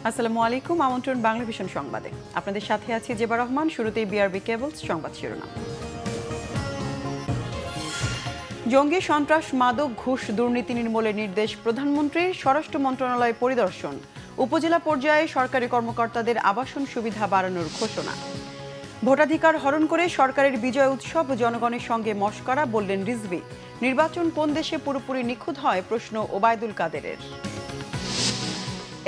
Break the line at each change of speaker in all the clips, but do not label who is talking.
আসসালামু আলাইকুম। আমন্ত্রণ বাংলা ভিশন সংবাদে। আপনাদের সাথে আছি জেবা রহমান। শুরুতেই বিআরবি কেবলস সংবাদ শিরোনাম। জঙ্গি সন্ত্রাস, মাদক, ঘুষ, দুর্নীতি নির্মূলের নির্দেশ প্রধানমন্ত্রীর। স্বরাষ্ট্র মন্ত্রণালয় পরিদর্শন। উপজেলা পর্যায়ে সরকারি কর্মকর্তাদের আবাসন সুবিধা বাড়ানোর ঘোষণা। ভোটাধিকার হরণ করে সরকারের বিজয় উৎসব, জনগণের সঙ্গে মশকরা, বললেন রিজভী। নির্বাচন কোন দেশে পুরোপুরি নিখুঁত হয়, প্রশ্ন ওবায়দুল কাদেরের।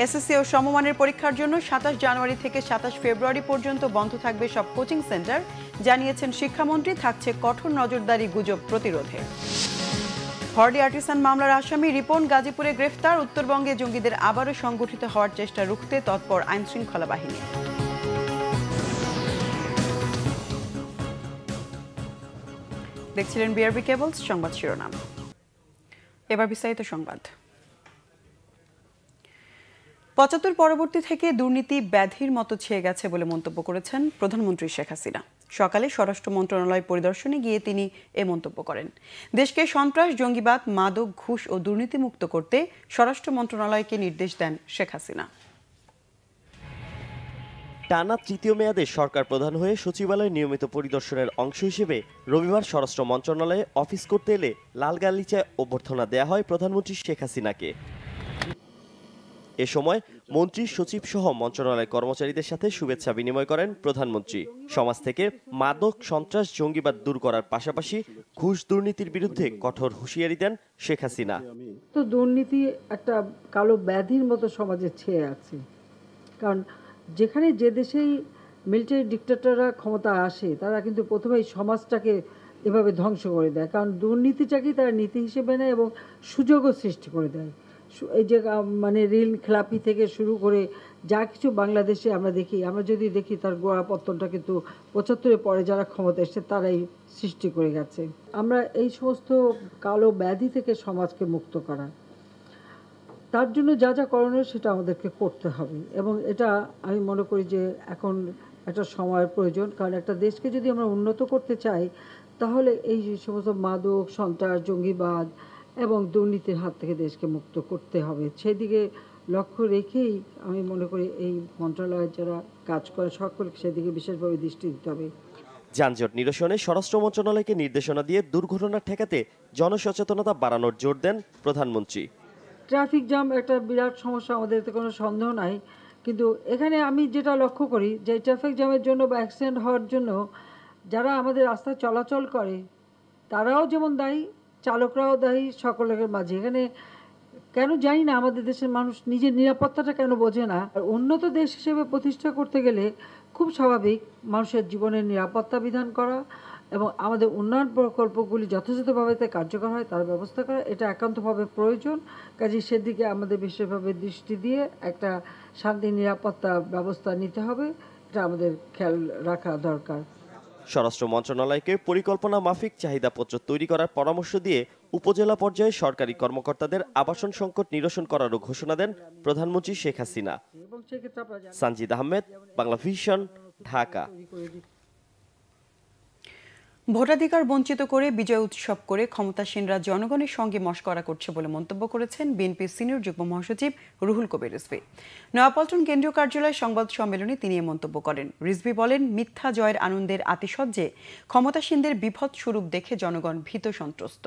এসএসসি ও সমমানের পরীক্ষার জন্য ২৭ জানুয়ারি থেকে ২৭ ফেব্রুয়ারি পর্যন্ত বন্ধ থাকবে সব কোচিং সেন্টার, জানিয়েছেন শিক্ষামন্ত্রী। থাকছে কঠোর নজরদারি গুজব প্রতিরোধে। হর্ডি আর্টিসান মামলার আসামি রিপন গাজীপুরে গ্রেফতার। উত্তরবঙ্গে জঙ্গিদের আবারও সংগঠিত হওয়ার চেষ্টা রুখতে তৎপর আইনশৃঙ্খলা বাহিনী। দেখছিলেন বিআরবি কেবলস সংবাদ শিরোনাম। এবার বিস্তারিত সংবাদ। ৭৫ পরবর্তী থেকে দুর্নীতি ব্যাধির মতো ছেয়ে গেছে বলে মন্তব্য করেছেন প্রধানমন্ত্রী শেখ হাসিনা। সকালে স্বরাষ্ট্র মন্ত্রণালয় পরিদর্শনে গিয়ে তিনি এ মন্তব্য করেন। দেশকে সন্ত্রাস, জঙ্গিবাদ, মাদক, ঘুষ ও দুর্নীতিমুক্ত করতে স্বরাষ্ট্র মন্ত্রণালয়কে নির্দেশ দেন শেখ হাসিনা।
টানা তৃতীয় মেয়াদে সরকার প্রধান হয়ে সচিবালয় নিয়মিত পরিদর্শনের অংশ হিসেবে রবিবার স্বরাষ্ট্র মন্ত্রণালয়ে অফিস করতে এলে লাল গালিচায় অভ্যর্থনা দেয়া হয় প্রধানমন্ত্রী শেখ হাসিনাকে। এ সময় মন্ত্রী, সচিব সহ মন্ত্রণালয় কর্মচারীদের সাথে শুভেচ্ছা বিনিময় করেন প্রধানমন্ত্রী। সমাজ থেকে মাদক, সন্ত্রাস, জঙ্গিবাদ দূর করার পাশাপাশি ঘুষ, দুর্নীতির বিরুদ্ধে কঠোর হুঁশিয়ারি দেন শেখ হাসিনা।
তো দুর্নীতি একটা কালো ব্যাধির মতো সমাজে ছেয়ে আছে, কারণ যেখানে যে দেশেই মিলিটারি ডিক্টেটররা ক্ষমতা আসে তারা কিন্তু প্রথমেই সমাজটাকে এভাবে ধ্বংস করে দেয়, কারণ দুর্নীতিটাকেই তারা নীতি হিসেবে নেয় এবং সুযোগও সৃষ্টি করে দেয়। এই যে মানে ঋণ খেলাপি থেকে শুরু করে যা কিছু বাংলাদেশে আমরা যদি দেখি তার গোড়াপত্তনটা কিন্তু ৭৫-এর পরে যারা ক্ষমতা এসছে তারাই সৃষ্টি করে গেছে। আমরা এই সমস্ত কালো ব্যাধি থেকে সমাজকে মুক্ত করা, তার জন্য যা যা করণীয় সেটা আমাদেরকে করতে হবে এবং এটা আমি মনে করি যে এখন একটা সময়ের প্রয়োজন, কারণ একটা দেশকে যদি আমরা উন্নত করতে চাই তাহলে এই সমস্ত মাদক, সন্ত্রাস, জঙ্গিবাদ এবং দুর্নীতির হাত থেকে দেশকে মুক্ত করতে হবে। সেদিকে লক্ষ্য রেখেই আমি মনে করি এই মন্ত্রণালয়ের যারা কাজ করে সকলকে সেদিকে বিশেষভাবে দৃষ্টি দিতে হবে।
যানজট নিরসনে স্বরাষ্ট্র মন্ত্রণালয়কে নির্দেশনা দিয়ে দুর্ঘটনা ঠেকাতে জনসচেতনতা বাড়ানোর জোর দেন প্রধানমন্ত্রী।
ট্রাফিক জ্যাম একটা বিরাট সমস্যা, আমাদের এতে কোনো সন্দেহ নাই, কিন্তু এখানে আমি যেটা লক্ষ্য করি যে ট্রাফিক জ্যামের জন্য বা অ্যাক্সিডেন্ট হওয়ার জন্য যারা আমাদের রাস্তায় চলাচল করে তারাও যেমন দায়ী, চালকরাও দায়ী, সকলের মাঝে। এখানে কেন জানি না আমাদের দেশের মানুষ নিজের নিরাপত্তাটা কেন বোঝে না। আর উন্নত দেশ হিসেবে প্রতিষ্ঠা করতে গেলে খুব স্বাভাবিক মানুষের জীবনের নিরাপত্তা বিধান করা এবং আমাদের উন্নয়ন প্রকল্পগুলি যথাযথভাবে কার্যকর হয় তার ব্যবস্থা করা, এটা একান্তভাবে প্রয়োজন। কাজেই সেদিকে আমাদের বিশেষভাবে দৃষ্টি দিয়ে একটা শান্তি নিরাপত্তা ব্যবস্থা নিতে হবে, এটা আমাদের খেয়াল রাখা দরকার।
স্বরাষ্ট্র মন্ত্রণালয়কে পরিকল্পনা মাফিক চাহিদাপত্র তৈরি করার পরামর্শ দিয়ে উপজেলা পর্যায়ে সরকারি কর্মকর্তাদের আবাসন সংকট নিরসন করারও ঘোষণা দেন প্রধানমন্ত্রী শেখ হাসিনা। সানজিদ আহমেদ, বাংলা ভিশন, ঢাকা।
ভোটাধিকার বঞ্চিত করে বিজয় উৎসব করে ক্ষমতাসীনরা জনগণের সঙ্গে মশকরা করছে বলে মন্তব্য করেছেন বিএনপির সিনিয়র যুগ্ম মহাসচিব রুহুল কবির রিজভী। নয়াপল্টন কেন্দ্রীয় কার্যালয়ে সংবাদ সম্মেলনে তিনি এ মন্তব্য করেন। রিজভী বলেন, মিথ্যা জয়ের আনন্দের আতিশয্যে ক্ষমতাসীনদের বিভৎস স্বরূপ দেখে জনগণ ভীত সন্ত্রস্ত।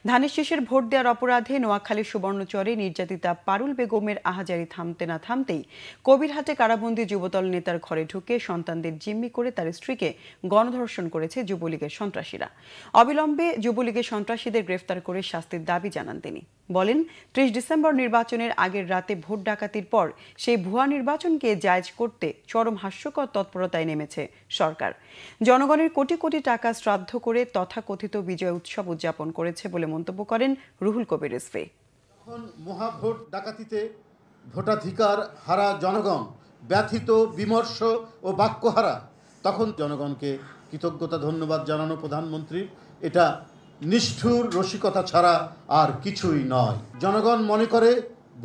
ধানের শীষের ভোট দেওয়ার অপরাধে নোয়াখালীর সুবর্ণচরে নির্যাতিতা পারুল বেগমের আহাজারি থামতে না থামতেই কবিরহাটে কারাবন্দী যুবদল নেতার ঘরে ঢুকে সন্তানদের জিম্মি করে তার স্ত্রীকে গণধর্ষণ করেছে যুবলীগের সন্ত্রাসীরা। অবিলম্বে যুবলীগের সন্ত্রাসীদের গ্রেফতার করে শাস্তির দাবি জানান তিনি। বলেন, ৩০ ডিসেম্বর নির্বাচনের আগের রাতে ভোট ডাকাতির পর সেই ভুয়া নির্বাচনকে জায়েজ করতে চরম হাস্যকর তৎপরতায় নেমেছে সরকার। জনগণের কোটি কোটি টাকা শ্রাদ্ধ করে তথাকথিত বিজয় উৎসব উদযাপন করেছে বলে মন্তব্য করেন রুহুল কবির রিজভী।
এখন মহাভোট ডাকাতিতে ভোটাধিকার হারা জনগণ ব্যথিত, বিমর্ষ ও বাক্যহারা, তখন জনগণকে কৃতজ্ঞতা ধন্যবাদ জানানো প্রধানমন্ত্রীর এটা নিষ্ঠুর রসিকতা ছাড়া আর কিছুই নয়। জনগণ মনে করে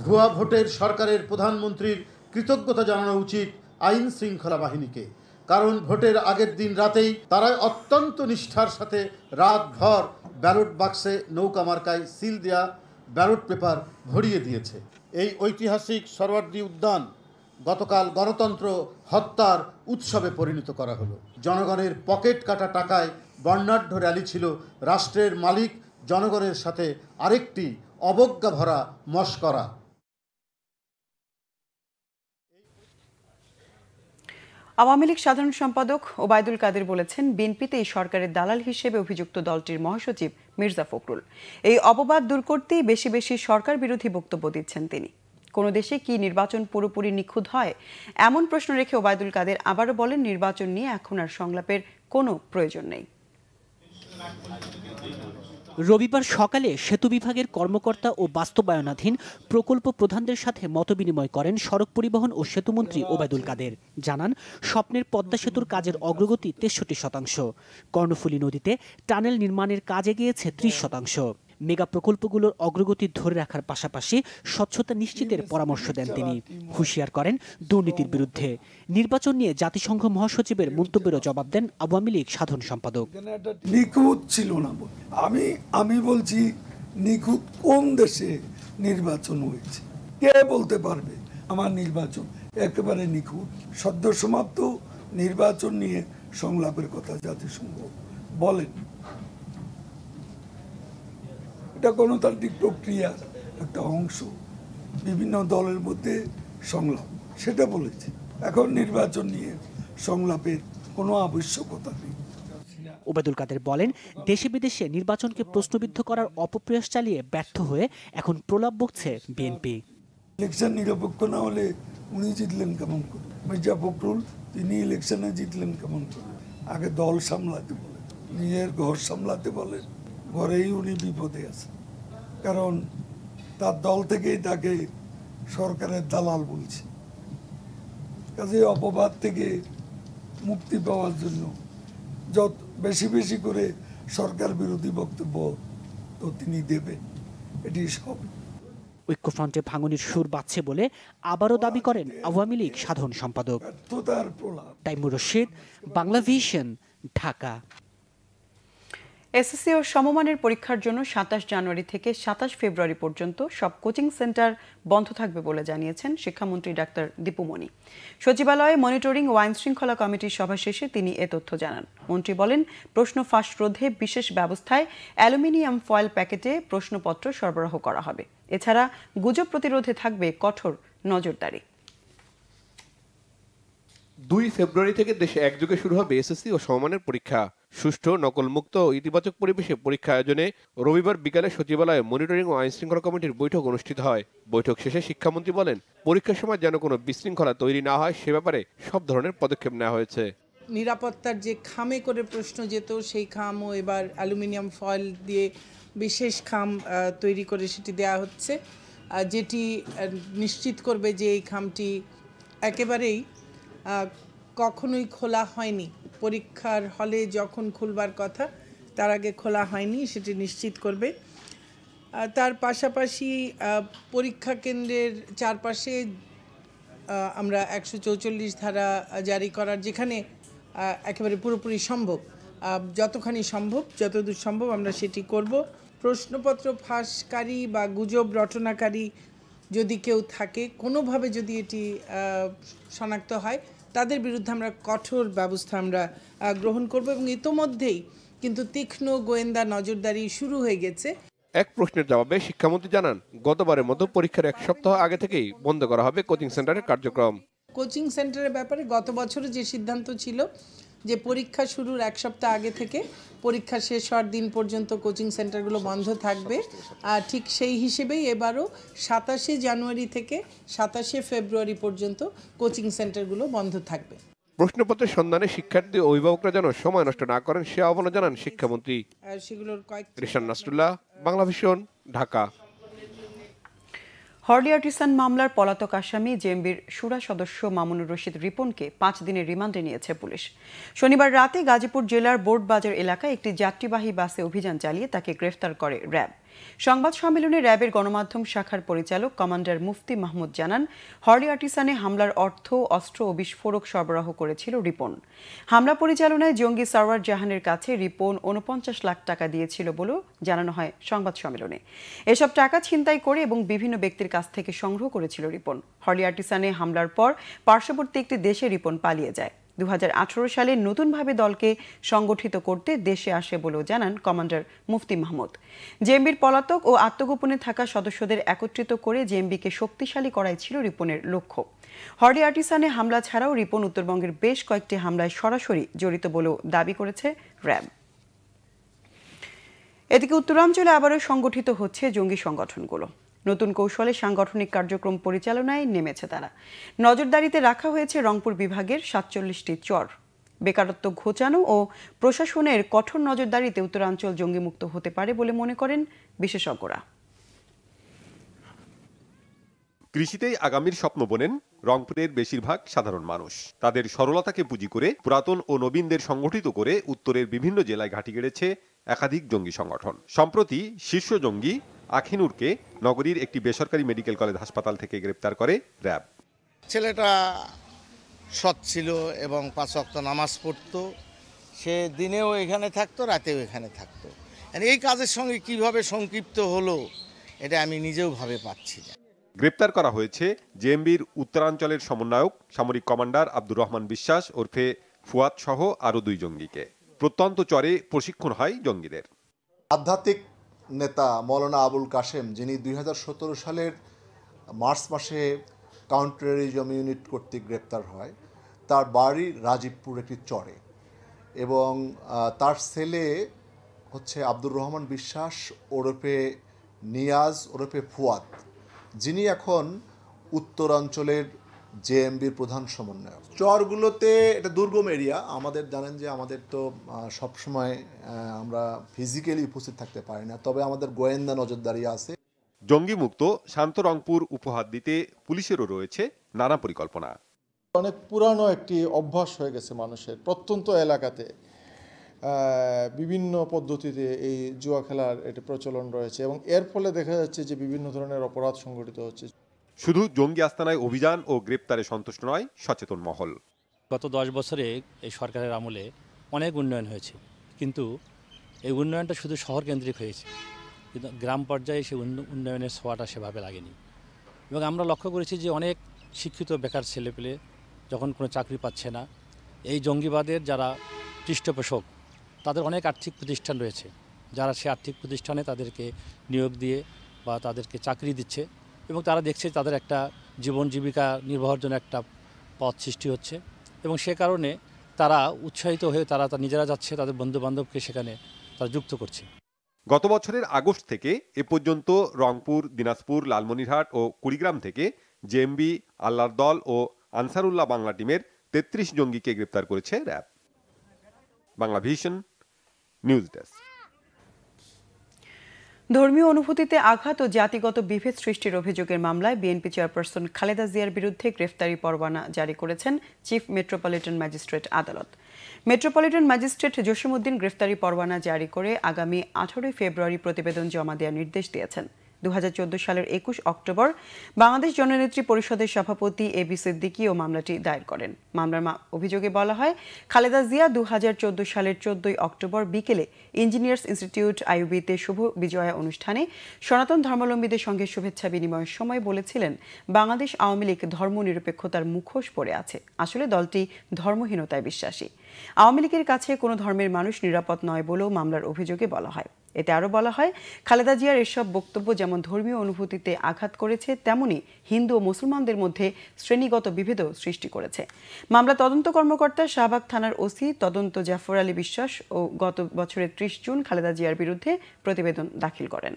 ভুয়া ভোটের সরকারের প্রধানমন্ত্রীর কৃতজ্ঞতা জানানো উচিত আইন শৃঙ্খলা বাহিনীকে, কারণ ভোটের আগের দিন রাতেই তারা অত্যন্ত নিষ্ঠার সাথে রাতভর ব্যালট বাক্সে নৌকা মার্কায় সিল দেয়া ব্যালট পেপার ভরিয়ে দিয়েছে। এই ঐতিহাসিক সরওয়ার্দী উদ্যান গতকাল গণতন্ত্র হত্যার উৎসবে পরিণত করা হলো। জনগণের পকেট কাটা টাকায় বর্ণাঢ্য র্যালি ছিল রাষ্ট্রের মালিক জনগণের সাথে আরেকটি অবজ্ঞা ভরা মশকরা।
আওয়ামী লীগ সাধারণ সম্পাদক ওবায়দুল কাদের বলেছেন, বিএনপিতে এই সরকারের দালাল হিসেবে অভিযুক্ত দলটির মহাসচিব মির্জা ফখরুল। এই অপবাদ দূর করতেই বেশি বেশি সরকার বিরোধী বক্তব্য দিচ্ছেন তিনি। কোন দেশে কি নির্বাচন পুরোপুরি নিখুঁত হয়, এমন প্রশ্ন রেখে ওবায়দুল কাদের আবারও বলেন, নির্বাচন নিয়ে এখন আর সংলাপের কোনো প্রয়োজন নেই।
রবিবার সকালে সেতু বিভাগের কর্মকর্তা ও বাস্তবায়নাধীন প্রকল্প প্রধানদের সাথে মতবিনিময় করেন সড়ক পরিবহন ও সেতুমন্ত্রী ওবায়দুল কাদের। জানান, স্বপ্নের পদ্মা সেতুর কাজের অগ্রগতি 63%, কর্ণফুলী নদীতে টানেল নির্মাণের কাজ এগিয়েছে 30%। মেগা প্রকল্পগুলোর অগ্রগতি ধরে রাখার পাশাপাশি স্বচ্ছতা নিশ্চিতের পরামর্শ দেন তিনি। হুঁশিয়ার করেন দুর্নীতির বিরুদ্ধে। নির্বাচন নিয়ে জাতিসংঘ মহাসচিবের মন্তব্যেরও জবাব দেন আওয়ামী লীগ সাধারণ সম্পাদক।
নিখুঁত ছিল না, আমি বলছি নিখুঁত কোন দেশে নির্বাচন হয়েছে, কে বলতে পারবে আমার নির্বাচন একেবারে নিখুঁত? সদ্য সমাপ্ত নির্বাচন নিয়ে সংলাপের কথা জাতিসংঘ বলেন। এটা গণতান্ত্রিক প্রক্রিয়ার একটা অংশ, বিভিন্ন দলের মধ্যে সংলাপ, সেটা বলেছে। এখন নির্বাচন নিয়ে সংলাপের কোনো আবশ্যকতা নেই।
ওবায়দুল কাদের বলেন, দেশে বিদেশে নির্বাচনকে প্রশ্নবিদ্ধ করার অপপ্রয়াস চালিয়ে ব্যর্থ হয়ে এখন প্রলাপ বকছে বিএনপি।
ইলেকশন নিরপেক্ষ না হলে উনি জিতলেন কেমন করে? মির্জা ফখরুল তিনি ইলেকশনে জিতলেন কেমন করে? আগে দল সামলাতে বলেন, নিজের ঘর সামলাতে বলেন। ঘরেই উনি বিপদে আছে, কারণ তার দল থেকেই তাকে সরকারের দালাল বলছে। কাজে অপবাদ থেকে মুক্তি পাওয়ার জন্য যত বেশি বেশি করে সরকার বিরোধী বক্তব্য তো তিনি দেবেন, এটি সব।
ঐক্যফ্রন্টে ভাঙনের সুর বাজছে বলে আবারও দাবি করেন আওয়ামী লীগ সাধারণ সম্পাদক। তাইমুর রশিদ, বাংলা ভিশন, ঢাকা।
এসএসসি ও সমমানের পরীক্ষার জন্য 27 জানুয়ারি থেকে 27 ফেব্রুয়ারি পর্যন্ত সব কোচিং সেন্টার বন্ধ থাকবে বলে জানিয়েছেন শিক্ষামন্ত্রী ডাক্তার দীপু মনি। সচিবালয়ে মনিটরিং ও আইন শৃঙ্খলা কমিটির সভা শেষে তিনি এ তথ্য জানান। মন্ত্রী বলেন, প্রশ্ন ফাঁস রোধে বিশেষ ব্যবস্থায় অ্যালুমিনিয়াম ফয়েল প্যাকেটে প্রশ্নপত্র সরবরাহ করা হবে। এছাড়া গুজব প্রতিরোধে থাকবে কঠোর নজরদারি।
2 ফেব্রুয়ারি থেকে দেশে একযোগে শুরু হবে এসএসসি ও সমমানের পরীক্ষা। সুষ্ঠু, নকলমুক্ত ও ইতিবাচক পরিবেশে পরীক্ষা আয়োজনে রবিবার বিকালে সচিবালয়ে মনিটরিং ও আইন শৃঙ্খলা কমিটির বৈঠক অনুষ্ঠিত হয়। বৈঠক শেষে শিক্ষামন্ত্রী বলেন, পরীক্ষার সময় যেন কোনো বিশৃঙ্খলা তৈরি না হয় সে ব্যাপারে সব ধরনের পদক্ষেপ নেওয়া হয়েছে।
নিরাপত্তার যে খামে করে প্রশ্ন যেত, সেই খামও এবার অ্যালুমিনিয়াম ফয়েল দিয়ে বিশেষ খাম তৈরি করে সেটি দেয়া হচ্ছে, যেটি নিশ্চিত করবে যে এই খামটি একেবারেই কখনোই খোলা হয়নি। পরীক্ষার হলে যখন খুলবার কথা তার আগে খোলা হয়নি, সেটি নিশ্চিত করবে। তার পাশাপাশি পরীক্ষা কেন্দ্রের চারপাশে আমরা 144 ধারা জারি করার, যেখানে একেবারে পুরোপুরি সম্ভব, যতখানি সম্ভব, যতদূর সম্ভব আমরা সেটি করব। প্রশ্নপত্র ফাঁসকারী বা গুজব রটনাকারী যদি কেউ থাকে, কোনোভাবে যদি এটি শনাক্ত হয়, তাদের বিরুদ্ধে আমরা কঠোর ব্যবস্থা আমরা গ্রহণ করব। এবং ইতোমধ্যেই কিন্তু তীক্ষ্ণ গোয়েন্দা নজরদারি শুরু হয়ে গেছে।
এক প্রশ্নের জবাবে শিক্ষামন্ত্রী জানান, গতবারের মতো পরীক্ষার 1 সপ্তাহ আগে থেকেই বন্ধ করা হবে কোচিং সেন্টারের কার্যক্রম।
কোচিং সেন্টারের ব্যাপারে গত বছরে যে সিদ্ধান্ত ছিল যে পরীক্ষা শুরুর 1 সপ্তাহ আগে থেকে পরীক্ষা শেষ হওয়ার দিন পর্যন্ত কোচিং সেন্টারগুলো বন্ধ থাকবে, ঠিক সেই হিসেবেই এবারও 27 জানুয়ারি থেকে 27 ফেব্রুয়ারি পর্যন্ত কোচিং সেন্টারগুলো বন্ধ থাকবে।
প্রশ্নপত্রের সন্ধানে শিক্ষার্থী ও অভিভাবকরা যেন সময় নষ্ট না করেন সে আহ্বান জানান শিক্ষামন্ত্রী।
সেগুলোর
রিশান নাসরুল্লাহ, বাংলা ভিশন, ঢাকা।
হর্লি আর্টিসান মামলার পলাতক আসামি জেএমবির শুরা সদস্য মামুনুর রশিদ রিপনকে 5 দিনের রিমান্ডে নিয়েছে পুলিশ। শনিবার রাতে গাজীপুর জেলার বোর্ড বাজার এলাকায় একটি যাত্রীবাহী বাসে অভিযান চালিয়ে তাকে গ্রেফতার করে র্যাব। সংবাদ সম্মেলনে র্যাবের গণমাধ্যম শাখার পরিচালক কমান্ডার মুফতি মাহমুদ জানান, হর্লি আর্টিসানে হামলার অর্থ, অস্ত্র ও বিস্ফোরক সরবরাহ করেছিল রিপন। হামলা পরিচালনায় জঙ্গি সারওয়ার জাহানের কাছে রিপন ৪৯ লাখ টাকা দিয়েছিল বলেও জানানো হয় সংবাদ সম্মেলনে। এসব টাকা ছিনতাই করে এবং বিভিন্ন ব্যক্তির কাছ থেকে সংগ্রহ করেছিল রিপন। হর্লি আর্টিসানে হামলার পর পার্শ্ববর্তী একটি দেশে রিপন পালিয়ে যায়। 2018 সালে নতুনভাবে দলকে সংগঠিত করতে দেশে আসে বলেও জানান কমান্ডার মুফতি মাহমুদ। জেএমবির পলাতক ও আত্মগোপনে থাকা সদস্যদের একত্রিত করে জেএমবিকে শক্তিশালী করাই ছিল রিপনের লক্ষ্য। হর্লি আর্টিসানে হামলা ছাড়াও রিপন উত্তরবঙ্গের বেশ কয়েকটি হামলায় সরাসরি জড়িত বলেও দাবি করেছে র্যাব। এদিকে উত্তরাঞ্চলে আবারও সংগঠিত হচ্ছে জঙ্গি সংগঠনগুলো। নতুন কৌশলে সাংগঠনিক কার্যক্রম পরিচালনায় নেমেছে তারা। নজরদারিতে রাখা হয়েছে রংপুর বিভাগের 47টি চর। বেকারত্ব ঘোচানো ও প্রশাসনের কঠোর নজরদারিতে উত্তরাঞ্চল জঙ্গিমুক্ত হতে পারে বলে মনে করেন বিশেষজ্ঞরা।
কৃষিতেই আগামীর স্বপ্ন বোনেন রংপুরের বেশিরভাগ সাধারণ মানুষ। তাদের সরলতাকে পুঁজি করে পুরাতন ও নবীনদের সংগঠিত করে উত্তরের বিভিন্ন জেলায় ঘাঁটি গেড়েছে একাধিক জঙ্গি সংগঠন। সম্প্রতি শীর্ষ জঙ্গি আখিনুরকে নগরীর একটি বেসরকারি মেডিকেল কলেজ হাসপাতাল থেকে গ্রেপ্তার করে র্যাব।
ছেলেটা সৎ ছিল এবং 5 ওয়াক্ত নামাজ পড়তো। সে দিনেও এখানে থাকতো, রাতেও এখানে থাকতো। এই কাজের সঙ্গে কিভাবে সংক্ষিপ্ত হলো এটা আমি নিজেও ভাবে পাচ্ছি না।
গ্রেপ্তার করা হয়েছে জেএমবির উত্তরাঞ্চলের সমন্বয়ক সামরিক কমান্ডার আব্দুর রহমান বিশ্বাস ওরফে ফুয়াদ সহ আরও 2 জঙ্গিকে। প্রত্যন্ত চরে প্রশিক্ষণ হয় জঙ্গিদের।
আধ্যাত্মিক নেতা মৌলানা আবুল কাশেম, যিনি 2017 সালের মার্চ মাসে কাউন্টার টেররিজম ইউনিট কর্তৃক গ্রেপ্তার হয়, তার বাড়ি রাজীবপুর একটি চরে এবং তার ছেলে হচ্ছে আব্দুর রহমান বিশ্বাস ওরফে নিয়াজ ওরফে ফুয়াদ, যিনি এখন উত্তরাঞ্চলের জেএমবির প্রধান সমন্বয়ক। চরগুলোতে এটা দুর্গম এরিয়া। আমাদের জানেন যে আমাদের তো সবসময় আমরা ফিজিক্যালি উপস্থিত থাকতে পারি না, তবে আমাদের গোয়েন্দা নজরদারি আছে।
জঙ্গি মুক্ত শান্ত রংপুর উপহার দিতে পুলিশেরও রয়েছে নানা পরিকল্পনা।
অনেক পুরানো একটি অভ্যাস হয়ে গেছে মানুষের, প্রত্যন্ত এলাকাতে বিভিন্ন পদ্ধতিতে এই জুয়া খেলার একটি প্রচলন রয়েছে এবং এর ফলে দেখা যাচ্ছে যে বিভিন্ন ধরনের অপরাধ সংঘটিত হচ্ছে।
শুধু জঙ্গি আস্তানায় অভিযান ও গ্রেপ্তারে সন্তুষ্ট নয় সচেতন মহল।
গত 10 বছরে এই সরকারের আমলে অনেক উন্নয়ন হয়েছে, কিন্তু এই উন্নয়নটা শুধু শহর কেন্দ্রিক হয়েছে, কিন্তু গ্রাম পর্যায়ে সেই উন্নয়নের ছোঁয়াটা সেভাবে লাগেনি। এবং আমরা লক্ষ্য করেছি যে অনেক শিক্ষিত বেকার ছেলেপেলে যখন কোনো চাকরি পাচ্ছে না, এই জঙ্গিবাদের যারা পৃষ্ঠপোষক তাদের অনেক আর্থিক প্রতিষ্ঠান রয়েছে, যারা সে আর্থিক প্রতিষ্ঠানে তাদেরকে নিয়োগ দিয়ে বা তাদেরকে চাকরি দিচ্ছে এবং তারা দেখছে তাদের একটা জীবন জীবিকা নির্বাহের জন্য একটা পথ সৃষ্টি হচ্ছে এবং সে কারণে তারা উৎসাহিত হয়ে তারা নিজেরা যাচ্ছে, তাদের বন্ধুবান্ধবকে সেখানে তারা যুক্ত করছে।
গত বছরের আগস্ট থেকে এ পর্যন্ত রংপুর, দিনাজপুর, লালমনিরহাট ও কুড়িগ্রাম থেকে জেএমবি, আল্লাহর দল ও আনসারুল্লাহ বাংলা টিমের 33 জঙ্গিকে গ্রেপ্তার করেছে RAB. Bangla vision news desk.
ধর্মীয় অনুভূতিতে আঘাত ও জাতিগত বিভেদ সৃষ্টির অভিযোগের মামলায় বিএনপি চেয়ারপারসন খালেদা জিয়ার বিরুদ্ধে গ্রেফতারি পরোয়ানা জারি করেছেন চিফ মেট্রোপলিটন ম্যাজিস্ট্রেট আদালত। মেট্রোপলিটন ম্যাজিস্ট্রেট জসিমউদ্দিন গ্রেফতারি পরোয়ানা জারি করে আগামী 18 ফেব্রুয়ারি প্রতিবেদন জমা দেওয়ার নির্দেশ দিয়েছেন। 2014 সালের 21 অক্টোবর বাংলাদেশ জননেত্রী পরিষদের সভাপতি এবি সিদ্দিকী ও মামলাটি দায়ের করেন। মামলার অভিযোগে বলা হয়, খালেদা জিয়া 2014 সালের 14 অক্টোবর বিকেলে ইঞ্জিনিয়ার্স ইনস্টিটিউট আইইউবিতে শুভ বিজয়া অনুষ্ঠানে সনাতন ধর্মাবলম্বীদের সঙ্গে শুভেচ্ছা বিনিময়ের সময় বলেছিলেন, বাংলাদেশ আওয়ামী লীগ ধর্মনিরপেক্ষতার মুখোশ পরে আছে, আসলে দলটি ধর্মহীনতায় বিশ্বাসী। আওয়ামী লীগের কাছে কোনো ধর্মের মানুষ নিরাপদ নয় বলেও মামলার অভিযোগে বলা হয়। এতে আরও বলা হয়, খালেদা জিয়ার এসব বক্তব্য যেমন ধর্মীয় অনুভূতিতে আঘাত করেছে, তেমনি হিন্দু ও মুসলমানদের মধ্যে শ্রেণীগত বিভেদও সৃষ্টি করেছে। মামলা তদন্ত কর্মকর্তা শাহবাগ থানার ওসি তদন্ত জাফর আলী বিশ্বাস ও গত বছরের 30 জুন খালেদা জিয়ার বিরুদ্ধে প্রতিবেদন দাখিল করেন।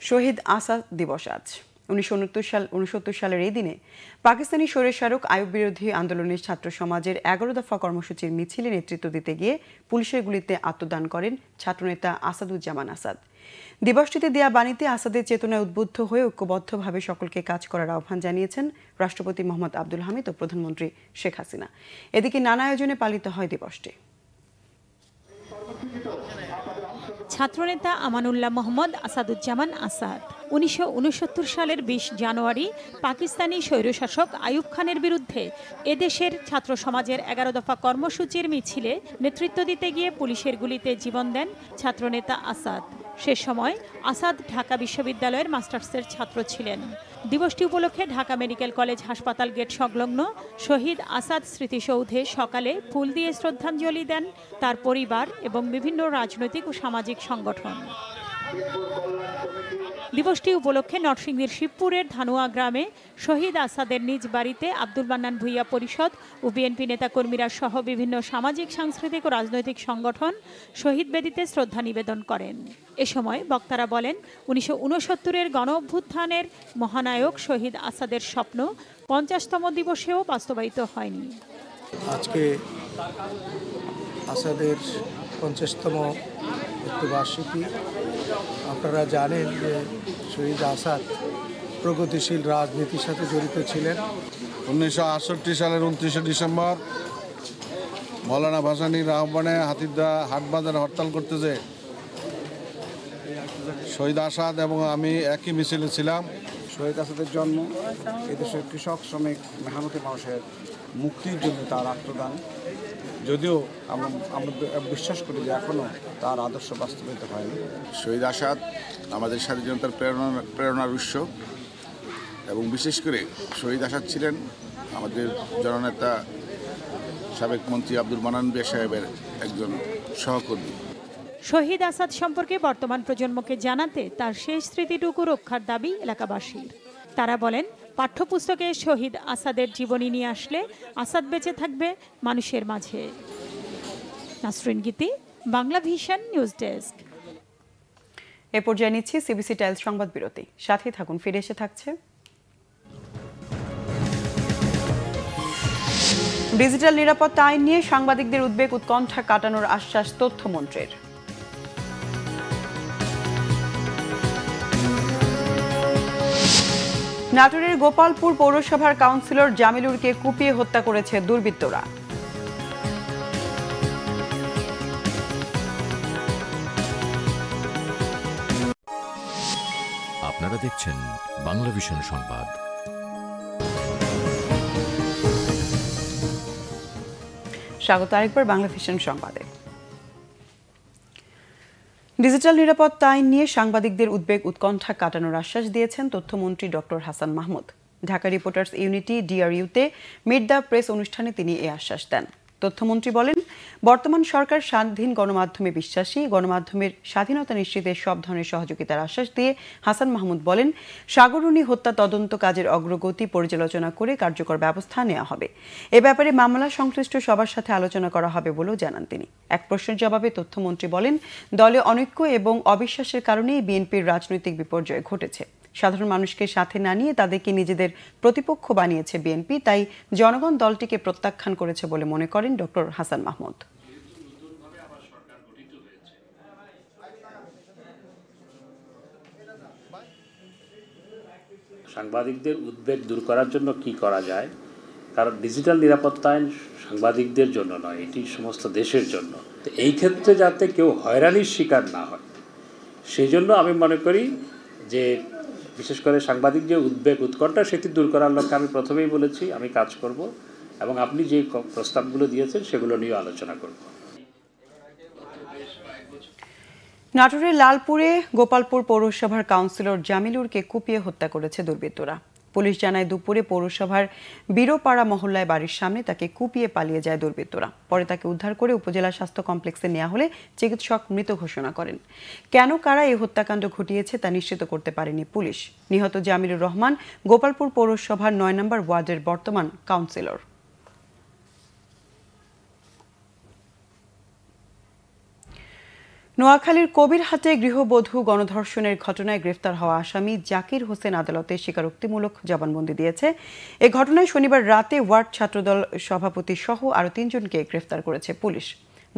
শহীদ আসাদ দিবস আজ। 1969 সালের এই দিনে পাকিস্তানি স্বৈরশাসক আইয়ুব বিরোধী আন্দোলনের ছাত্র সমাজের 11 দফা কর্মসূচির মিছিলে নেতৃত্ব দিতে গিয়ে পুলিশের গুলিতে আত্মদান করেন ছাত্রনেতা আসাদুজ্জামান আসাদ। দিবসটিতে দেয়া বাণীতে আসাদের চেতনায় উদ্বুদ্ধ হয়ে ঐক্যবদ্ধভাবে সকলকে কাজ করার আহ্বান জানিয়েছেন রাষ্ট্রপতি মোহাম্মদ আব্দুল হামিদ ও প্রধানমন্ত্রী শেখ হাসিনা। এদিকে নানা আয়োজনে পালিত হয় দিবসটি।
ছাত্রনেতা আমানুল্লাহ মোহাম্মদ আসাদুজ্জামান আসাদ। 1969 সালের 20 জানুয়ারি পাকিস্তানি স্বৈরশাসক আইয়ুব খানের বিরুদ্ধে এদেশের ছাত্র সমাজের 11 দফা কর্মসূচির মিছিলে নেতৃত্ব দিতে গিয়ে পুলিশের গুলিতে জীবন দেন ছাত্রনেতা আসাদ। সে সময় আসাদ ঢাকা বিশ্ববিদ্যালয়ের মাস্টার্সের ছাত্র ছিলেন। দিবসটি উপলক্ষে ঢাকা মেডিকেল কলেজ হাসপাতাল গেট সংলগ্ন শহীদ আসাদ স্মৃতিসৌধে সকালে ফুল দিয়ে শ্রদ্ধাঞ্জলি দেন তার পরিবার এবং বিভিন্ন রাজনৈতিক ও সামাজিক সংগঠন। দিবসটি উপলক্ষে নরসিংদীর শিবপুরের ধানুয়া গ্রামে শহীদ আসাদের নিজ বাড়িতে আব্দুল মান্নান ভূঁইয়া পরিষদ ও বিএনপি নেতাকর্মীরা সহ বিভিন্ন সামাজিক সাংস্কৃতিক ও রাজনৈতিক সংগঠন শহীদ বেদিতে শ্রদ্ধা নিবেদন করেন। এ সময় বক্তারা বলেন, 1969-এর গণ অভ্যুত্থানের মহানায়ক শহীদ আসাদের স্বপ্ন 50তম দিবসেও বাস্তবায়িত হয়নি।
আজকে আসাদের 50তম মৃত্যুবার্ষিকী। আপনারা জানেন যে শহীদ আসাদ প্রগতিশীল রাজনীতির সাথে জড়িত ছিলেন।
1968 সালের 29শে ডিসেম্বর মৌলানা ভাসানীর আহ্বানে হাতিরদা হাটবাজারে হরতাল করতে যে শহীদ আসাদ এবং আমি একই মিছিলে ছিলাম।
শহীদ আসাদের জন্ম এদেশের কৃষক শ্রমিক মেহনতি মানুষের মুক্তির জন্য তার আত্মদান। যদিও আমরা বিশ্বাস করি যে এখনও তার আদর্শ বাস্তবায়িত হয়নি।
শহীদ আসাদ আমাদের স্বাধীনতার প্রেরণার উৎস এবং বিশেষ করে শহীদ আসাদ ছিলেন আমাদের জননেতা সাবেক মন্ত্রী আব্দুল মান্নান ভূঁইয়া সাহেবের একজন সহকর্মী।
শহীদ আসাদ সম্পর্কে বর্তমান প্রজন্মকে জানাতে তার শেষ স্মৃতিটুকু রক্ষার দাবি এলাকাবাসীর। তারা বলেন, পাঠ্যপুস্তকে শহীদ আসাদের জীবনী নিয়ে আসলে আসাদ বেঁচে থাকবে মানুষের মাঝে। নাসরিন গীতি, বাংলা ভিশন নিউজ ডেস্ক।
এ পর্যায়ে নিচ্ছি সিবিসি টাইলস সংবাদ বিরতি। সাথে থাকুন, ফিরে এসে থাকছে ডিজিটাল নিরাপত্তা আইন নিয়ে সাংবাদিকদের উদ্বেগ উৎকণ্ঠা কাটানোর আশ্বাস তথ্যমন্ত্রীর। নাটোরের গোপালপুর পৌরসভার কাউন্সিলর জামিলুরকে কুপিয়ে হত্যা করেছে দুর্বৃত্তরা।
আপনারা দেখছেন বাংলা ভিশন সংবাদ।
স্বাগত আরেকবার বাংলা ভিশন সংবাদে। ডিজিটাল নিরাপত্তা আইন নিয়ে সাংবাদিকদের উদ্বেগ উৎকণ্ঠা কাটানোর আশ্বাস দিয়েছেন তথ্যমন্ত্রী doctor Hasan Mahmud. Dhaka reporters unity ডিআরইউতে মিট দ্য প্রেস অনুষ্ঠানে তিনি এই আশ্বাস দেন। তথ্যমন্ত্রী বলেন, বর্তমান সরকার স্বাধীন গণমাধ্যমে বিশ্বাসী। গণমাধ্যমের স্বাধীনতা নিশ্চিতে সব ধরনের সহযোগিতার আশ্বাস দিয়ে হাসান মাহমুদ বলেন, সাগররুনি হত্যা তদন্ত কাজের অগ্রগতি পর্যালোচনা করে কার্যকর ব্যবস্থা নেওয়া হবে। এ ব্যাপারে মামলা সংশ্লিষ্ট সবার সাথে আলোচনা করা হবে বলেও জানান তিনি। এক প্রশ্নের জবাবে তথ্যমন্ত্রী বলেন, দলে অনৈক্য এবং অবিশ্বাসের কারণেই বিএনপির রাজনৈতিক বিপর্যয় ঘটেছে। সাধারণ মানুষকে সাথে না নিয়ে তাদেরকে নিজেদের প্রতিপক্ষ বানিয়েছে বিএনপি, তাই জনগণ দলটিকে প্রত্যাখ্যান করেছে বলে মনে করেন ডক্টর হাসান মাহমুদ।
সাংবাদিকদের উদ্বেগ দূর করার জন্য কি করা যায়, কারণ ডিজিটাল নিরাপত্তা আইন সাংবাদিকদের জন্য নয়, এটি সমস্ত দেশের জন্য। তো এই ক্ষেত্রে যাতে কেউ হয়রানির শিকার না হয়, সেই জন্য আমি মনে করি যে বিশেষ করে সাংবাদিক যে উদ্বেগ উৎকণ্ঠা সেটি দূর করার লক্ষ্যে আমি প্রথমেই বলেছি আমি কাজ করব, এবং আপনি যে প্রস্তাবগুলো দিয়েছেন সেগুলো নিয়ে আলোচনা করব।
নাটোরের লালপুরে গোপালপুর পৌরসভার কাউন্সিলর জামিলুরকে কুপিয়ে হত্যা করেছে দুর্বৃত্তরা। পুলিশ জানায়, দুপুরে পৌরসভার বীরপাড়া মহল্লায় বাড়ির সামনে তাকে কুপিয়ে পালিয়ে যায় দুর্বৃত্তরা। পরে তাকে উদ্ধার করে উপজেলা স্বাস্থ্য কমপ্লেক্সে নেওয়া হলে চিকিৎসক মৃত ঘোষণা করেন। কেন কারা এই হত্যাকাণ্ড ঘটিয়েছে তা নিশ্চিত করতে পারেনি পুলিশ। নিহত জামিলুর রহমান গোপালপুর পৌরসভার ৯ নম্বর ওয়ার্ডের বর্তমান কাউন্সিলর। নোয়াখালীর কবিরহাটে গৃহবধূ গণধর্ষণের ঘটনায় গ্রেফতার হওয়া আসামি জাকির হোসেন আদালতে স্বীকারোক্তিমূলক জবানবন্দি দিয়েছে। এ ঘটনায় শনিবার রাতে ওয়ার্ড ছাত্রদল সভাপতি সহ আরও ৩ জনকে গ্রেফতার করেছে পুলিশ।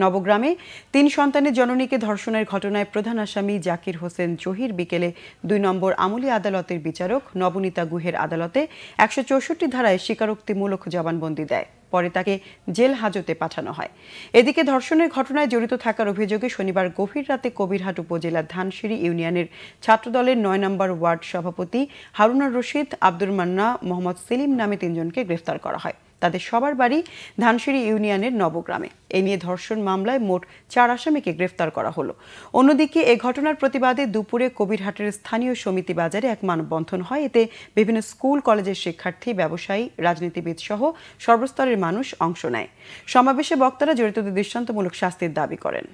নবগ্রামে ৩ সন্তানের জননীকে ধর্ষণের ঘটনায় প্রধান আসামি জাকির হোসেন জহির বিকেলে ২ নম্বর আমলি আদালতের বিচারক নবনীতা গুহের আদালতে ১৬৪ ধারায় স্বীকারোক্তিমূলক জবানবন্দি দেয়। পরে তাকে জেল হাজতে পাঠানো হয়। এদিকে ধর্ষণের ঘটনায় জড়িত থাকার অভিযোগে শনিবার গভীর রাতে কবিরহাট উপজেলার ধানসিঁড়ি ইউনিয়নের ছাত্রদলের ৯ নম্বর ওয়ার্ড সভাপতি হারুনুর রশিদ, আব্দুর মান্না, মোহাম্মদ সেলিম নামে ৩ জনকে গ্রেফতার করা হয়। তাদের সবার বাড়ি ধানসিঁড়ি ইউনিয়নের নবগ্রামে। এ নিয়ে ধর্ষণ মামলায় মোট ৪ আসামিকে গ্রেফতার করা হলো। অন্যদিকে এ ঘটনার প্রতিবাদে দুপুরে কবিরহাটের স্থানীয় সমিতি বাজারে এক মানববন্ধন হয়। এতে বিভিন্ন স্কুল কলেজের শিক্ষার্থী, ব্যবসায়ী, রাজনীতিবিদ সহ সর্বস্তরের মানুষ অংশ নেয়। সমাবেশে বক্তারা জড়িতদের দৃষ্টান্তমূলক শাস্তির দাবি করেন।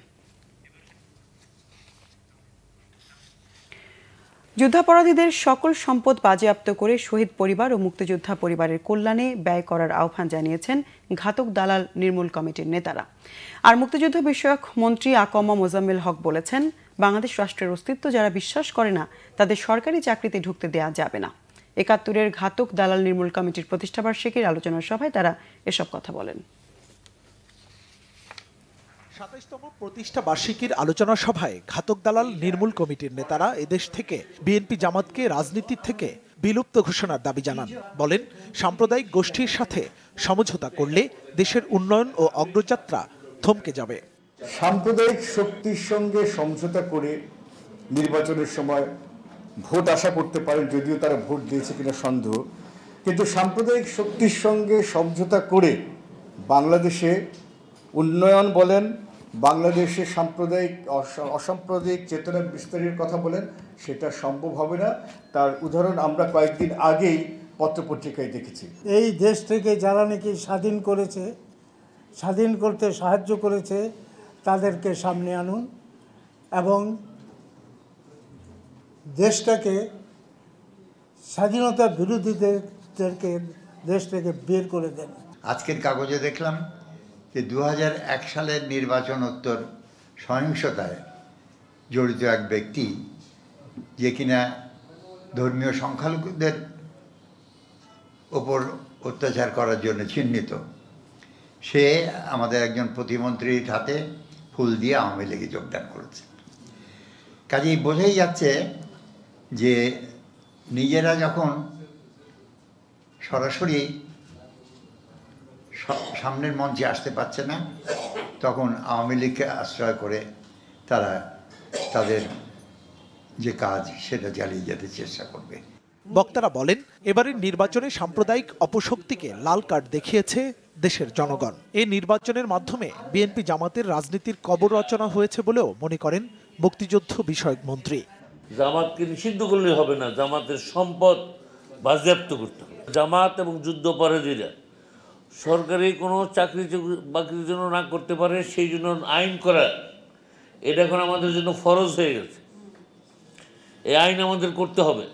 যুদ্ধাপরাধীদের সকল সম্পদ বাজেয়াপ্ত করে শহীদ পরিবার ও মুক্তিযোদ্ধা পরিবারের কল্যাণে ব্যয় করার আহ্বান জানিয়েছেন ঘাতক দালাল নির্মূল কমিটির নেতারা। আর মুক্তিযুদ্ধ বিষয়ক মন্ত্রী আকমা মোজাম্মেল হক বলেছেন, বাংলাদেশ রাষ্ট্রের অস্তিত্ব যারা বিশ্বাস করে না তাদের সরকারি চাকরিতে ঢুকতে দেয়া যাবে না। ৭১-এর ঘাতক দালাল নির্মূল কমিটির প্রতিষ্ঠাবার্ষিকীর আলোচনা সভায় তারা এসব কথা বলেন।
২৭তম প্রতিষ্ঠা বার্ষিকীর আলোচনা সভায় ঘাতক দালাল নির্মূল কমিটির নেতারা এদেশ থেকে বিএনপি জামাতকে রাজনীতির থেকে বিলুপ্ত ঘোষণার দাবি জানান। বলেন, সাম্প্রদায়িক গোষ্ঠীর সাথে সমঝোতা করলে দেশের উন্নয়ন ও অগ্রযাত্রা থমকে যাবে।
সাম্প্রদায়িক শক্তির সঙ্গে সমঝোতা করে নির্বাচনের সময় ভোট আশা করতে পারেন, যদিও তারা ভোট দিয়েছে কিনা সন্দেহ, কিন্তু সাম্প্রদায়িক শক্তির সঙ্গে সমঝোতা করে বাংলাদেশে উন্নয়ন বলেন, বাংলাদেশে সাম্প্রদায়িক অসাম্প্রদায়িক চেতনা বিস্তারের কথা বলেন, সেটা সম্ভব হবে না। তার উদাহরণ আমরা কয়েকদিন আগেই পত্রপত্রিকায় দেখেছি।
এই দেশ থেকে যারা নাকি স্বাধীন করেছে, স্বাধীন করতে সাহায্য করেছে, তাদেরকে সামনে আনুন এবং দেশটাকে স্বাধীনতা বিরোধীদেরকে দেশ থেকে বের করে দেন।
আজকের কাগজে দেখলাম যে ২০০১ সালের নির্বাচনোত্তর সহিংসতায় জড়িত এক ব্যক্তি, যে কিনা ধর্মীয় সংখ্যালঘুদের ওপর অত্যাচার করার জন্য চিহ্নিত, সে আমাদের একজন প্রতিমন্ত্রীর হাতে ফুল দিয়ে আওয়ামী লীগে যোগদান করেছে। কাজেই বোঝাই যাচ্ছে যে নিজেরা যখন সরাসরি সামনের মঞ্চে আসতে পারছে না, তখন আওয়ামী লীগকে আশ্রয় করে তারা তাদের যে কাজ সেটা চালিয়ে যেতে চেষ্টা করবে।
বক্তারা বলেন, এবারের নির্বাচনে সাম্প্রদায়িক অপশক্তিকে লাল কার্ড দেখিয়েছে দেশের জনগণ। এই নির্বাচনের মাধ্যমে বিএনপি জামাতের রাজনীতির কবর রচনা হয়েছে বলেও মনে করেন মুক্তিযুদ্ধ বিষয়ক মন্ত্রী।
জামাতকে নিষিদ্ধ করলে হবে না, জামাতের সম্পদ বাজেয়াপ্ত করতে হবে। জামাত এবং যুদ্ধাপরাধীরা সরকারি কোনো চাকরি বাকরির জন্য না করতে পারে, সেই জন্য আইন করা এটা এখন আমাদের জন্য ফরজ হয়ে গেছে। এই আইন আমাদের করতে হবে।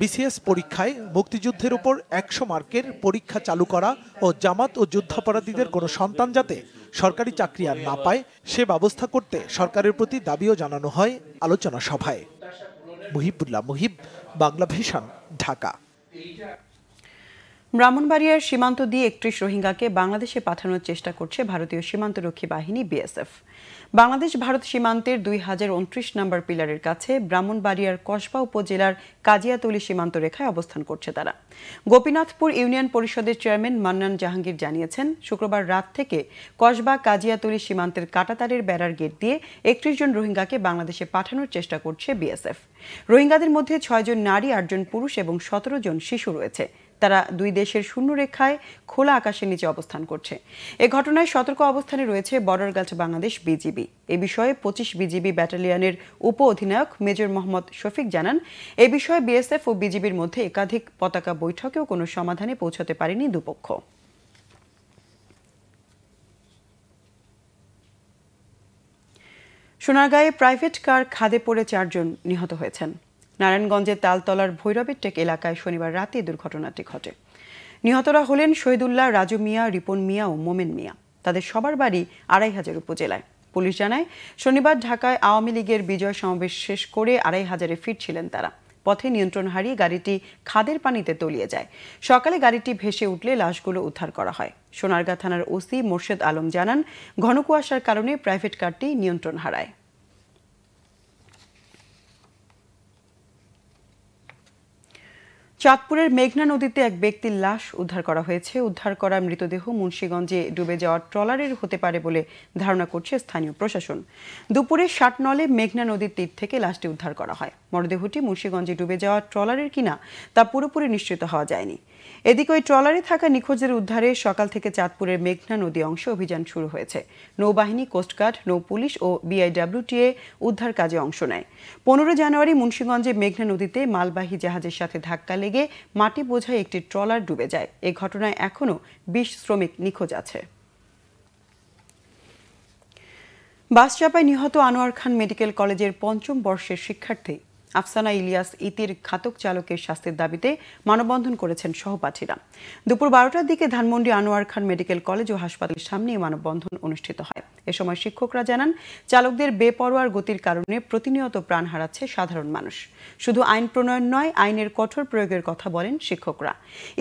বিসিএস পরীক্ষায় মুক্তিযুদ্ধের উপর ১০০ মার্কের পরীক্ষা চালু করা ও জামাত ও যুদ্ধাপরাধীদের কোনো সন্তান যাতে সরকারি চাকরি আর না পায় সে ব্যবস্থা করতে সরকারের প্রতি দাবিও জানানো হয় আলোচনা সভায়। মুহিবুল্লাহ মুহিব, বাংলা ভিশন, ঢাকা।
ব্রাহ্মণবাড়িয়ার সীমান্ত দিয়ে ৩১ রোহিঙ্গাকে বাংলাদেশে পাঠানোর চেষ্টা করছে ভারতীয় সীমান্তরক্ষী বাহিনী বিএসএফ। বাংলাদেশ ভারত সীমান্তের ২০২৯ নম্বর পিলারের কাছে ব্রাহ্মণবাড়িয়ার কসবা উপজেলার কাজিয়াতলী সীমান্ত রেখায় অবস্থান করছে তারা। গোপীনাথপুর ইউনিয়ন পরিষদের চেয়ারম্যান মান্নান জাহাঙ্গীর জানিয়েছেন, শুক্রবার রাত থেকে কসবা কাজিয়াতলী সীমান্তের কাঁটাতারের বেড়ার গেট দিয়ে ৩১ জন রোহিঙ্গাকে বাংলাদেশে পাঠানোর চেষ্টা করছে বিএসএফ। রোহিঙ্গাদের মধ্যে ৬ জন নারী, ৮ জন পুরুষ এবং ১৭ জন শিশু রয়েছে। তারা দুই দেশের শূন্যরেখায় খোলা আকাশের নিচে অবস্থান করছে। এ ঘটনায় সতর্ক অবস্থানে রয়েছে বর্ডার গার্ড বাংলাদেশ বিজিবি। এ বিষয়ে ২৫ বিজিবি ব্যাটালিয়নের উপ অধিনায়ক মেজর মোহাম্মদ শফিক জানান, এ বিষয়ে বিএসএফ ও বিজিবির মধ্যে একাধিক পতাকা বৈঠকেও কোনো সমাধানে পৌঁছাতে পারেনি দুপক্ষ। সোনারগাঁয়ে প্রাইভেট কার খাদে পড়ে ৪ জন নিহত হয়েছেন। নারায়ণগঞ্জের তালতলার ভৈরবের টেক এলাকায় শনিবার রাতে দুর্ঘটনাটি ঘটে। নিহতরা হলেন শহীদুল্লাহ, রাজু মিয়া, রিপন মিয়া ও মোমেন মিয়া। তাদের সবার বাড়ি ২৫০০ উপজেলায়। পুলিশ জানায়, শনিবার ঢাকায় আওয়ামী লীগের বিজয় সমাবেশ শেষ করে ২৫০০ ফিরছিলেন তারা। পথে নিয়ন্ত্রণ হারিয়ে গাড়িটি খাদের পানিতে তলিয়ে যায়। সকালে গাড়িটি ভেসে উঠলে লাশগুলো উদ্ধার করা হয়। সোনারগাঁ থানার ওসি মোর্শেদ আলম জানান, ঘন কুয়াশার কারণে প্রাইভেট কারটি নিয়ন্ত্রণ হারায়। চাঁদপুরের মেঘনা নদীতে এক ব্যক্তির লাশ উদ্ধার করা হয়েছে। উদ্ধার করা মৃতদেহ মুন্সিগঞ্জে ডুবে যাওয়া ট্রলারের হতে পারে বলে ধারণা করছে স্থানীয় প্রশাসন। দুপুরে ৬০ নলে মেঘনা নদীর তীর থেকে লাশটি উদ্ধার করা হয়। মরদেহটি মুন্সিগঞ্জে ডুবে যাওয়া ট্রলারের কিনা তা পুরোপুরি নিশ্চিত হওয়া যায়নি। এদিকে ওই ট্রলারে থাকা নিখোঁজদের উদ্ধারে সকাল থেকে চাঁদপুরের মেঘনা নদী অংশে অভিযান শুরু হয়েছে। নৌবাহিনী, কোস্টগার্ড, নৌ পুলিশ ও বিআইডব্লিউটিএ উদ্ধার কাজে অংশ নেয়। ১৫ জানুয়ারি মুন্সিগঞ্জে মেঘনা নদীতে মালবাহী জাহাজের সাথে ধাক্কা লেগে মাটি বোঝাই একটি ট্রলার ডুবে যায়। এই ঘটনায় এখনও ২০ শ্রমিক নিখোঁজ আছে। বাস চাপায় নিহত আনোয়ার খান মেডিকেল কলেজের ৫ম বর্ষের শিক্ষার্থী আফসানা ইলিয়াস ইতির ঘাতক চালকের শাস্তির দাবিতে মানববন্ধন করেছেন সহপাঠীরা। দুপুর ১২টার দিকে ধানমন্ডি আনোয়ার খান মেডিকেল কলেজ ও হাসপাতালের সামনে মানববন্ধন অনুষ্ঠিত হয়। এ সময় শিক্ষকরা জানান, চালকদের বেপরোয়ার গতির কারণে প্রতিনিয়ত প্রাণ হারাচ্ছে সাধারণ মানুষ। শুধু আইন প্রণয়ন নয়, আইনের কঠোর প্রয়োগের কথা বলেন শিক্ষকরা।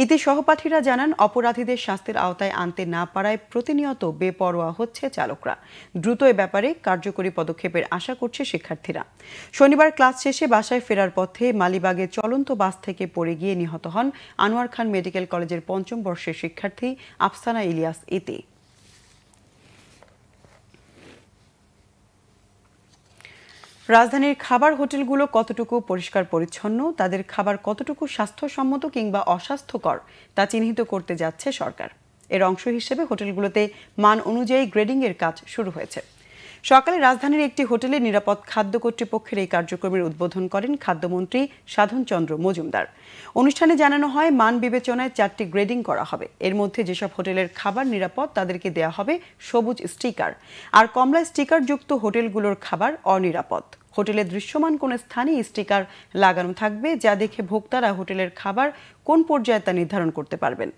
ইতি সহপাঠীরা জানান, অপরাধীদের শাস্তির আওতায় আনতে না পারায় প্রতিনিয়ত বেপরোয়া হচ্ছে চালকরা। দ্রুত এ ব্যাপারে কার্যকরী পদক্ষেপের আশা করছে শিক্ষার্থীরা। শনিবার ক্লাস শেষে বাসায় ফেরার পথে মালিবাগে চলন্ত বাস থেকে পড়ে গিয়ে নিহত হন আনোয়ার খান মেডিকেল কলেজের ৫ম বর্ষের শিক্ষার্থী আফসানা ইলিয়াস ইতি। রাজধানীর খাবার হোটেলগুলো কতটুকু পরিষ্কার পরিচ্ছন্ন, তাদের খাবার কতটুকু স্বাস্থ্যসম্মত কিংবা অস্বাস্থ্যকর তা চিহ্নিত করতে যাচ্ছে সরকার। এর অংশ হিসেবে হোটেলগুলোতে মান অনুযায়ী গ্রেডিং এর কাজ শুরু হয়েছে। সকালে রাজধানীর একটি হোটেলে নিরাপদ খাদ্য কর্তৃপক্ষের এই কার্যক্রমের উদ্বোধন করেন খাদ্যমন্ত্রী সাধন চন্দ্র মজুমদার। অনুষ্ঠানে জানানো হয়, মান বিবেচনায় 4টি গ্রেডিং করা হবে। এর মধ্যে যেসব হোটেলের খাবার নিরাপদ তাদেরকে দেয়া হবে সবুজ স্টিকার, আর কমলা স্টিকার যুক্ত হোটেলগুলোর খাবার অনিরাপদ। হোটেলের দৃশ্যমান কোন স্থানে স্টিকার লাগানো থাকবে, যা দেখে ভোক্তারা হোটেলের খাবার কোন পর্যায়ে তা নির্ধারণ করতে পারবেন।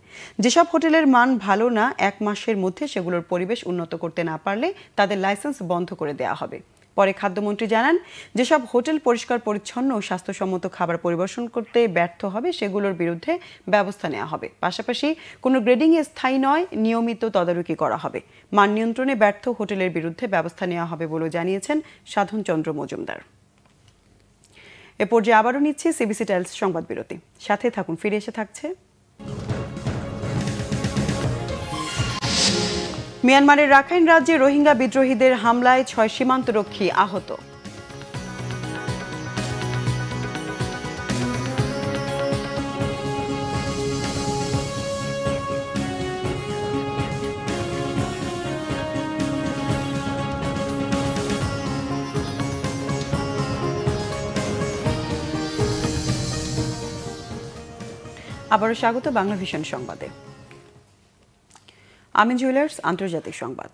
যেসব হোটেলের মান ভালো না, 1 মাসের মধ্যে সেগুলোর পরিবেশ উন্নত করতে না পারলে তাদের লাইসেন্স বন্ধ করে দেওয়া হবে। পরে খাদ্যমন্ত্রী জানান, যেসব হোটেল পরিষ্কার পরিচ্ছন্ন ও স্বাস্থ্যসম্মত খাবার পরিবেশন করতে ব্যর্থ হবে সেগুলোর বিরুদ্ধে ব্যবস্থা নেওয়া হবে। পাশাপাশি কোনো গ্রেডিংয়ে স্থায়ী নয়, নিয়মিত তদারকি করা হবে। মান নিয়ন্ত্রণে ব্যর্থ হোটেলের বিরুদ্ধে ব্যবস্থা নেওয়া হবে বলে জানিয়েছেন সাধন চন্দ্র মজুমদার। এ পর্যায়ে আবারও নিচ্ছি সিবিসি টাইলস সংবাদ বিরতি। সাথে থাকুন, ফিরে এসে থাকছে। মিয়ানমারের রাখাইন রাজ্যে রোহিঙ্গা বিদ্রোহীদের হামলায় 6 সীমান্তরক্ষী আহত। আবারও স্বাগত বাংলা ভিশন সংবাদে। আমিন জুয়েলার্স আন্তর্জাতিক সংবাদ।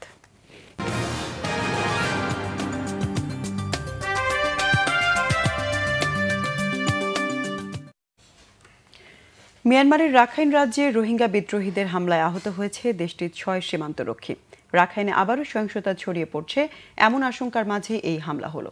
মিয়ানমারের রাখাইন রাজ্যে রোহিঙ্গা বিদ্রোহীদের হামলায় আহত হয়েছে দেশটির 6 সীমান্তরক্ষী। রাখাইনে আবারও সহিংসতা ছড়িয়ে পড়ছে এমন আশঙ্কার মাঝে এই হামলা হলো।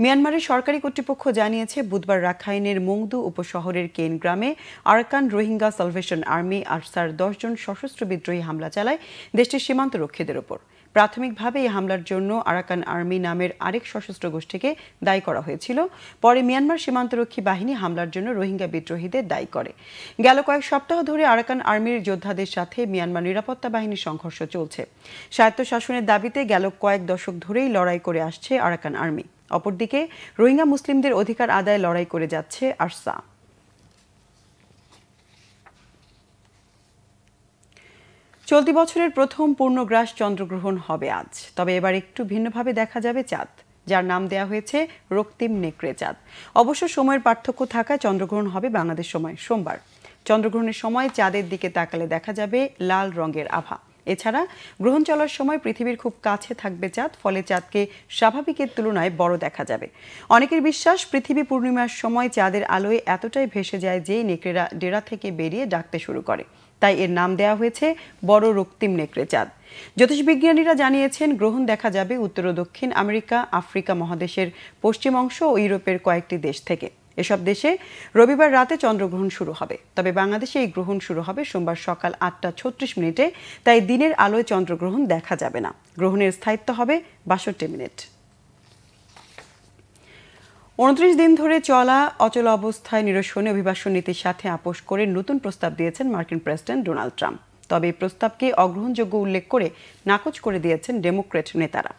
মিয়ানমারের সরকারি কর্তৃপক্ষ জানিয়েছে, বুধবার রাখাইনের মংদু উপশহরের কেন গ্রামে Arakan Rohingya salvation army Archer 10 জন সশস্ত্র বিদ্রোহী হামলা চালায় দেশটির সীমান্তরক্ষীদের ওপর। প্রাথমিকভাবে এই হামলার জন্য আরাকান আর্মি নামের আরেক সশস্ত্র গোষ্ঠীকে দায়ী করা হয়েছিল। পরে মিয়ানমার সীমান্তরক্ষী বাহিনী হামলার জন্য রোহিঙ্গা বিদ্রোহীদের দায়ী করে। গেল কয়েক সপ্তাহ ধরে আরাকান আর্মির যোদ্ধাদের সাথে মিয়ানমার নিরাপত্তা বাহিনীর সংঘর্ষ চলছে। স্বায়ত্তশাসনের দাবিতে গেল কয়েক দশক ধরেই লড়াই করে আসছে আরাকান আর্মি। অপরদিকে রোহিঙ্গা মুসলিমদের অধিকার আদায়ে লড়াই করে যাচ্ছে আরসা। চলতি বছরের প্রথম পূর্ণগ্রাস চন্দ্রগ্রহণ হবে আজ। তবে এবার একটু ভিন্নভাবে দেখা যাবে চাঁদ, যার নাম দেয়া হয়েছে রক্তিম নেকড়ে চাঁদ। অবশ্য সময়ের পার্থক্য থাকায় চন্দ্রগ্রহণ হবে বাংলাদেশ সময় সোমবার। চন্দ্রগ্রহণের সময় চাঁদের দিকে তাকালে দেখা যাবে লাল রঙের আভা। এছাড়া গ্রহণ চলার সময় পৃথিবীর খুব কাছে থাকবে চাঁদ, ফলে চাঁদকে স্বাভাবিকের তুলনায় বড় দেখা যাবে। অনেকের বিশ্বাস, পৃথিবী পূর্ণিমার সময় চাঁদের আলোয় এতটাই ভেসে যায় যে নেকড়েরা ডেরা থেকে বেরিয়ে ডাকতে শুরু করে। তাই এর নাম দেওয়া হয়েছে বড় রক্তিম নেকড়ে চাঁদ। জ্যোতিষবিজ্ঞানীরা জানিয়েছেন, গ্রহণ দেখা যাবে উত্তর ও দক্ষিণ আমেরিকা, আফ্রিকা মহাদেশের পশ্চিম অংশ ও ইউরোপের কয়েকটি দেশ থেকে। এসব দেশে রবিবার রাতে চন্দ্রগ্রহণ শুরু হবে। তবে বাংলাদেশে এই গ্রহণ শুরু হবে সোমবার সকাল 8টা 36 তাই দিনের আলোয় চন্দ্রগ্রহণ দেখা যাবে না। গ্রহণের স্থায়িত্ব হবে 62 মিনিট। 29 দিন ধরে চলা অচল অবস্থায় নিরসনে অভিবাসন নীতির সাথে আপোষ করে নতুন প্রস্তাব দিয়েছেন মার্কিন প্রেসিডেন্ট ডোনাল্ড ট্রাম্প। তবে এই প্রস্তাবকে অগ্রহণযোগ্য উল্লেখ করে নাকচ করে দিয়েছেন ডেমোক্র্যাট নেতারা।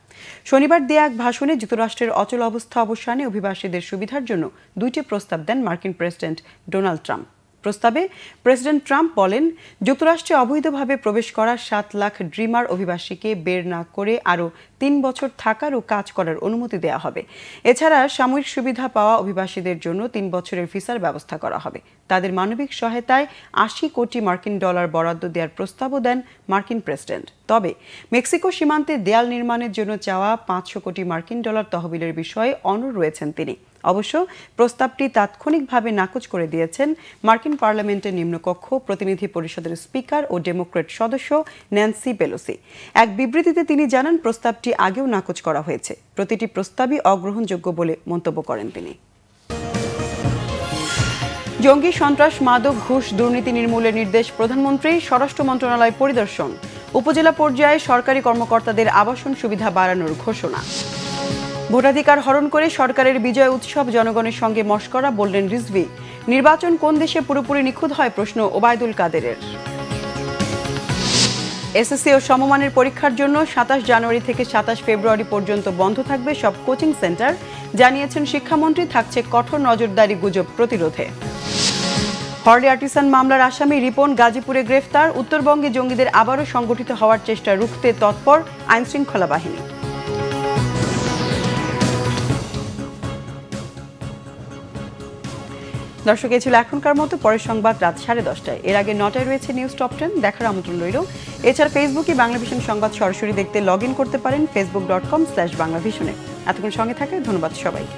শনিবার দেয়া এক ভাষণে যুক্তরাষ্ট্রের অচল অবস্থা অবসানে অভিবাসীদের সুবিধার জন্য 2টি প্রস্তাব দেন মার্কিন প্রেসিডেন্ট ডোনাল্ড ট্রাম্প। প্রস্তাবে প্রেসিডেন্ট ট্রাম্প বলেন, যুক্তরাষ্ট্রে অবৈধভাবে প্রবেশ করা 7 লাখ ড্রিমার অভিবাসীকে বের না করে আরও 3 বছর থাকার ও কাজ করার অনুমতি দেওয়া হবে। এছাড়া সাময়িক সুবিধা পাওয়া অভিবাসীদের জন্য 3 বছরের ভিসার ব্যবস্থা করা হবে। তাদের মানবিক সহায়তায় $80 কোটি বরাদ্দ দেওয়ার প্রস্তাবও দেন মার্কিন প্রেসিডেন্ট। তবে মেক্সিকো সীমান্তে দেয়াল নির্মাণের জন্য চাওয়া $500 কোটি তহবিলের বিষয়ে অনড় রয়েছেন তিনি। অবশ্য প্রস্তাবটি তাৎক্ষণিকভাবে নাকচ করে দিয়েছেন মার্কিন পার্লামেন্টের নিম্নকক্ষ প্রতিনিধি পরিষদের স্পিকার ও ডেমোক্র্যাট সদস্য ন্যান্সি পেলোসি। এক বিবৃতিতে তিনি জানান, প্রস্তাবটি আগেও নাকচ করা হয়েছে। প্রতিটি প্রস্তাবই অগ্রহণযোগ্য বলে মন্তব্য করেন তিনি। জঙ্গি সন্ত্রাস, মাদক, ঘুষ, দুর্নীতি নির্মূলের নির্দেশ প্রধানমন্ত্রী। স্বরাষ্ট্র মন্ত্রণালয় পরিদর্শন। উপজেলা পর্যায়ে সরকারি কর্মকর্তাদের আবাসন সুবিধা বাড়ানোর ঘোষণা। ভোটাধিকার হরণ করে সরকারের বিজয় উৎসব জনগণের সঙ্গে মশকরা, বললেন রিজভী। নির্বাচন কোন দেশে পুরোপুরি নিখুঁত হয়, প্রশ্ন ওবায়দুল কাদেরের। এসএসসি ও সমমানের পরীক্ষার জন্য 27 জানুয়ারি থেকে 27 ফেব্রুয়ারি পর্যন্ত বন্ধ থাকবে সব কোচিং সেন্টার, জানিয়েছেন শিক্ষামন্ত্রী। থাকছে কঠোর নজরদারি গুজব প্রতিরোধে। হর্লি আর্টিসান মামলার আসামি রিপন গাজীপুরে গ্রেফতার। উত্তরবঙ্গে জঙ্গিদের আবারও সংগঠিত হওয়ার চেষ্টা রুখতে তৎপর আইনশৃঙ্খলা বাহিনী। দর্শক, এই ছিল এখনকার মতো। পরের সংবাদ রাত 10:30টায়। এর আগে 9টায় রয়েছে নিউজ টপ 10, দেখার আমন্ত্রণ রইল। এছাড়া ফেসবুকে বাংলাভিশন সংবাদ সরাসরি দেখতে লগ ইন করতে পারেন facebook.com/বাংলাভিশনে। এতক্ষণ সঙ্গে থাকে ধন্যবাদ সবাইকে।